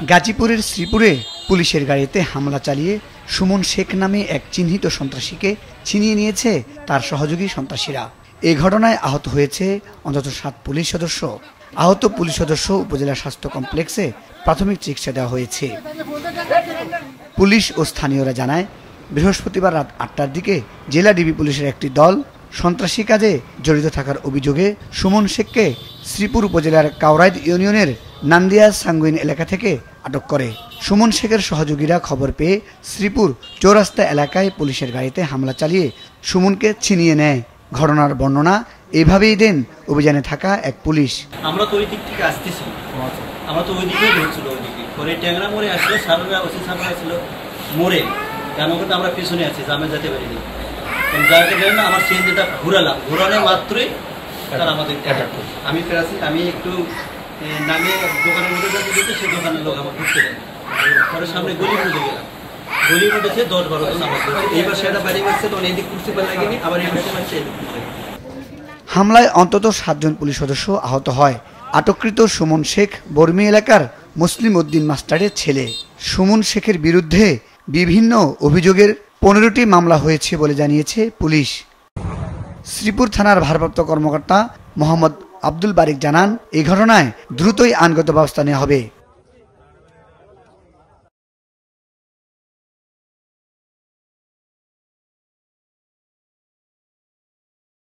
গাজীপুরের শ্রীপুরে পুলিশের গাড়িতে হামলা চালিয়ে সুমন শেখ নামে এক চিহ্নিত সন্ত্রাসীকে ছিনিয়ে নিয়েছে তার সহযোগী সন্ত্রাসীরা। এই ঘটনায় আহত হয়েছে অন্তত 7 পুলিশ সদস্য। আহত পুলিশ সদস্য উপজেলা স্বাস্থ্য কমপ্লেক্সে প্রাথমিক চিকিৎসা দেওয়া হয়েছে। পুলিশ ও স্থানীয়রা জানায়, বৃহস্পতিবার রাত 8টার দিকে জেলা ডিবি পুলিশের একটি দল সন্ত্রাসী কাজে জড়িত থাকার অভিযোগে সুমন শেখকে শ্রীপুর উপজেলার কাউরাইদ ইউনিয়নের নান্দিয়া সাঙ্গুইন এলাকা থেকে আটক করে। সুমন শেখের সহযোগীরা খবর পেয়ে শ্রীপুর চৌরাস্তা এলাকায় পুলিশের গাড়িতে হামলা চালিয়ে সুমনকে ছিনিয়ে নেয়। ঘটনার বর্ণনা এভাবেই দেন অভিযানে থাকা এক পুলিশ। আমরা তো ওই দিক থেকে আসতেছি, আমরা তো ওই দিকেই ঢুকছিল, ওই দিকে পরে ট্যাংরা মোড়ে আসলো, সাররা ওসি সাররা আসছিল মোড়ে, এমন কিন্তু আমরা পিছনে আছি, জামে যেতে পারিনি। যাতে না আমার সিএনজিটা ঘুরালাম, ঘুরানোর মাত্রই তারা আমাদের অ্যাটাক করছে। আমি ফেরাছি, আমি একটু নামে দোকানের মধ্যে যাতে দিতে, সেই দোকানের লোক আমার ঢুকতে দেয়। পরে সামনে গলি মধ্যে গেলাম, গলি মধ্যে 10-12 জন আমার এইবার সেটা বাড়ি বাড়ছে, তখন এই দিক প্রিন্সিপাল লাগেনি, আবার এই পাশে বাড়ছে, এই দিক হামলায় অন্তত 7 জন পুলিশ সদস্য আহত হয়। আটককৃত সুমন শেখ বর্মি এলাকার মুসলিম উদ্দিন মাস্টারের ছেলে। সুমন শেখের বিরুদ্ধে বিভিন্ন অভিযোগের 15টি মামলা হয়েছে বলে জানিয়েছে পুলিশ। শ্রীপুর থানার ভারপ্রাপ্ত কর্মকর্তা মোহাম্মদ আব্দুল বারিক জানান, এই ঘটনায় দ্রুতই আইনগত ব্যবস্থা নেওয়া হবে।